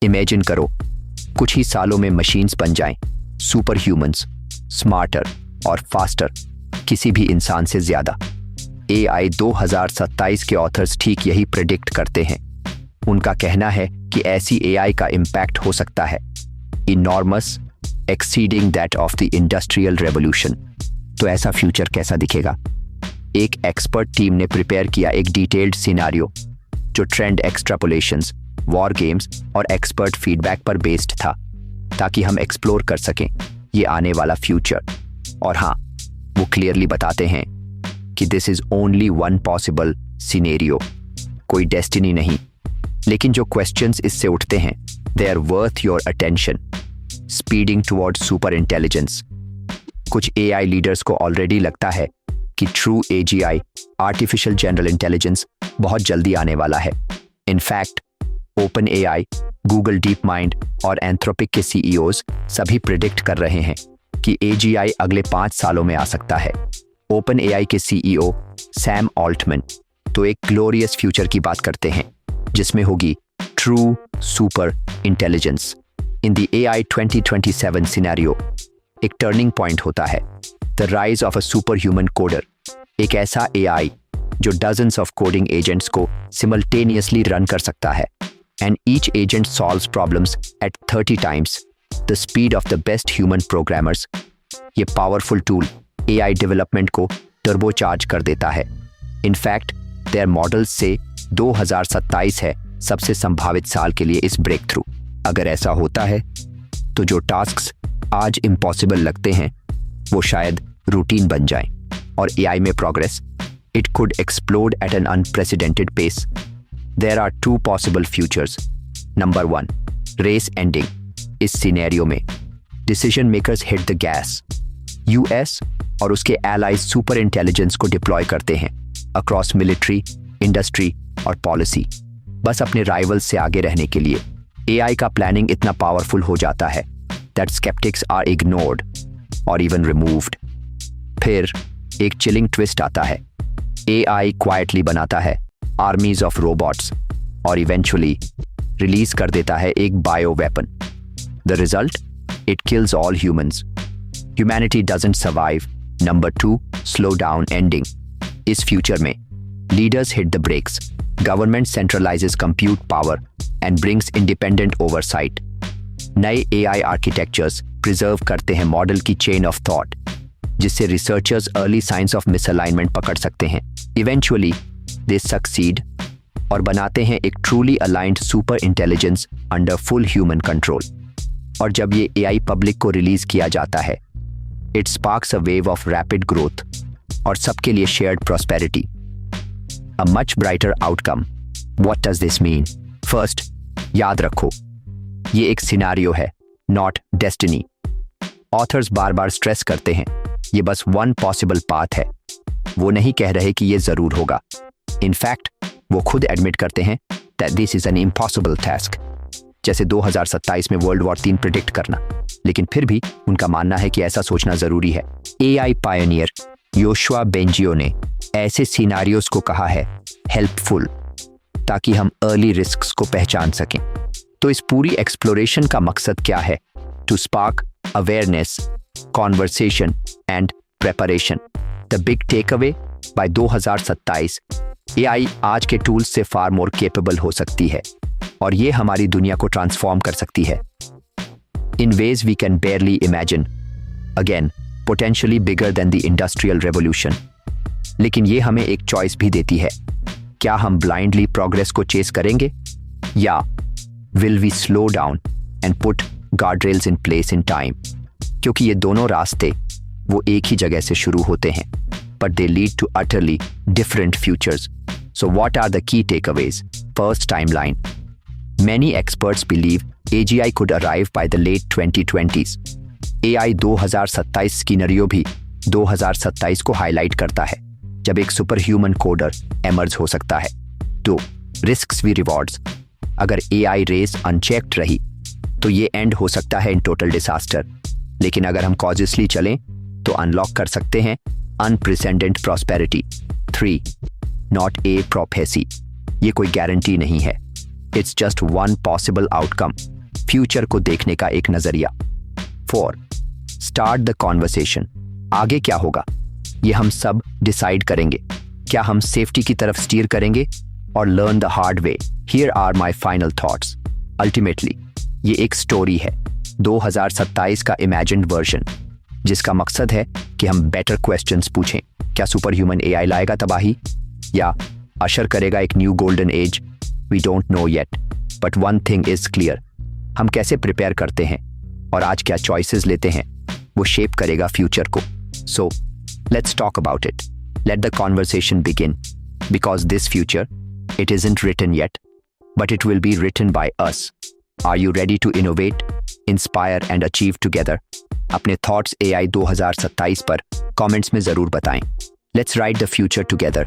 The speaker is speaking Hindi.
इमेजिन करो, कुछ ही सालों में मशीन्स बन जाएं, सुपर ह्यूमंस, स्मार्टर और फास्टर, किसी भी इंसान से ज्यादा। AI 2027 के ऑथर्स ठीक यही प्रेडिक्ट करते हैं। उनका कहना है कि ऐसी AI का इम्पैक्ट हो सकता है enormous, exceeding that of the industrial revolution. तो ऐसा फ्यूचर कैसा दिखेगा? एक एक्सपर्ट टीम ने प्रिपेयर किया एक डिटेल्ड सिनेरियो जो ट्रेंड एक्सट्रापोलेशंस, वॉर गेम्स और एक्सपर्ट फीडबैक पर बेस्ड था, ताकि हम एक्सप्लोर कर सकें ये आने वाला फ्यूचर। और हाँ, वो क्लियरली बताते हैं कि this is only one possible scenario, कोई डेस्टिनी नहीं। लेकिन जो क्वेश्चंस इससे उठते हैं, they are worth your attention. Speeding towards super intelligence. कुछ AI लीडर्स को ऑलरेडी लगता है कि true AGI, artificial general intelligence, बहुत जल्दी आने वाला है। In fact OpenAI, Google DeepMind और एंथ्रोपिक के CEOs सभी प्रिडिक्ट कर रहे हैं कि AGI अगले 5 सालों में आ सकता है। OpenAI के CEO सैम ऑल्टमैन तो एक ग्लोरियस फ्यूचर की बात करते हैं जिसमें होगी true super intelligence. In the AI 2027 scenario एक टर्निंग पॉइंट होता है, the rise of a super human coder, एक ऐसा AI जो डजन्स ऑफ कोडिंग एजेंट्स को सिमल्टेनियसली रन कर सकता है, and each agent solves problems eight 30 times the speed of the best human programmers. ये पावरफुल टूल AI डेवलपमेंट को टर्बोचार्ज कर देता है। इनफैक्ट देयर मॉडल्स से 2027 है सबसे संभावित साल के लिए इस ब्रेक थ्रू। अगर ऐसा होता है तो जो टास्क्स आज इम्पॉसिबल लगते हैं वो शायद रूटीन बन जाएं, और AI में progress, it could explode at an unprecedented pace. There are 2 possible futures. Number 1, race ending. इस सिनेरियो में decision makers hit the gas. US और उसके एलाइज सुपर इंटेलिजेंस को डिप्लॉय करते हैं अक्रॉस मिलिट्री, इंडस्ट्री और पॉलिसी, बस अपने राइवल्स से आगे रहने के लिए। AI का प्लानिंग इतना पावरफुल हो जाता है दैट स्केप्टिक्स आर इग्नोर्ड और इवन रिमूव्ड। फिर एक चिलिंग ट्विस्ट आता है, AI क्वाइटली बनाता है आर्मीज ऑफ रोबोट्स और इवेंचुअली रिलीज कर देता है एक bio weapon. The result, it kills all humans. Humanity doesn't survive. Number 2, slow down ending. इस फ्यूचर में leaders hit the brakes, government centralises compute power and brings independent oversight. नए AI आर्किटेक्चर्स प्रिजर्व करते हैं मॉडल की चेन ऑफ थॉट, जिससे researchers early science of misalignment पकड़ सकते हैं। इवेंचुअली दे सक्सीड और बनाते हैं एक truly aligned super intelligence under full human control. और जब ये AI पब्लिक को रिलीज किया जाता है, it sparks a wave of rapid growth और सबके लिए shared prosperity, a much brighter outcome. What does this mean? First, याद रखो, ये एक सिनेरियो है, not destiny. Authors bar bar stress करते हैं ये बस वन पॉसिबल पाथ है। वो नहीं कह रहे कि ये जरूर होगा। इनफैक्ट वो खुद एडमिट करते हैं that this is an impossible task, जैसे 2027 में वर्ल्ड वॉर 3 प्रिडिक्ट करना। लेकिन फिर भी उनका मानना है कि ऐसा सोचना जरूरी है। AI पायनियर योशुआ बेंजियो ने ऐसे सिनेरियोस को कहा है हेल्पफुल, ताकि हम अर्ली रिस्क्स को पहचान सकें। तो इस पूरी एक्सप्लोरेशन का मकसद क्या है? To spark awareness, conversation and preparation. The big takeaway, by 2027 AI आज के टूल्स से फार मोर केपेबल हो सकती है, और ये हमारी दुनिया को ट्रांसफॉर्म कर सकती है in ways we can barely imagine. Again, potentially bigger than the industrial revolution. लेकिन ये हमें एक चॉइस भी देती है, क्या हम ब्लाइंडली प्रोग्रेस को चेस करेंगे, या will we slow down and put guardrails in place in time? क्योंकि ये दोनों रास्ते वो एक ही जगह से शुरू होते हैं, but they lead to utterly different futures. So what are the key takeaways? First, timeline. Many experts believe AGI could arrive by the late 2020s. AI 2027 स्कीनरियो भी 2027 को हाईलाइट करता है, जब एक सुपर ह्यूमन कोडर एमर्ज हो सकता है। 2, रिस्क्स वी रिवॉर्ड्स। अगर AI रेस अनचेक्ड रही तो ये एंड हो सकता है इन टोटल डिसास्टर, लेकिन अगर हम कॉजियसली चलें तो अनलॉक कर सकते हैं unprecedented prosperity. 3, not a prophecy. ये कोई गारंटी नहीं है, it's just one possible outcome, future को देखने का एक नजरिया। 4. Start the conversation. आगे क्या होगा ये हम सब डिसाइड करेंगे। क्या हम सेफ्टी की तरफ स्टीयर करेंगे और learn the hard way? Here are my final thoughts. Ultimately ये एक स्टोरी है, 2027 का इमेजिन्ड वर्जन, जिसका मकसद है कि हम बेटर क्वेश्चंस पूछें। क्या सुपर ह्यूमन एआई लाएगा तबाही या अशर करेगा एक new golden age? We don't know yet, but one thing is clear, हम कैसे प्रिपेयर करते हैं और आज क्या चॉइसेस लेते हैं वो शेप करेगा फ्यूचर को। So let's talk about it, let the conversation begin, because this future it isn't written yet, but it will be written by us. Are you ready to innovate, inspire and achieve together? अपने थॉट्स AI 2027 पर कमेंट्स में जरूर बताएं। Let's write the future together.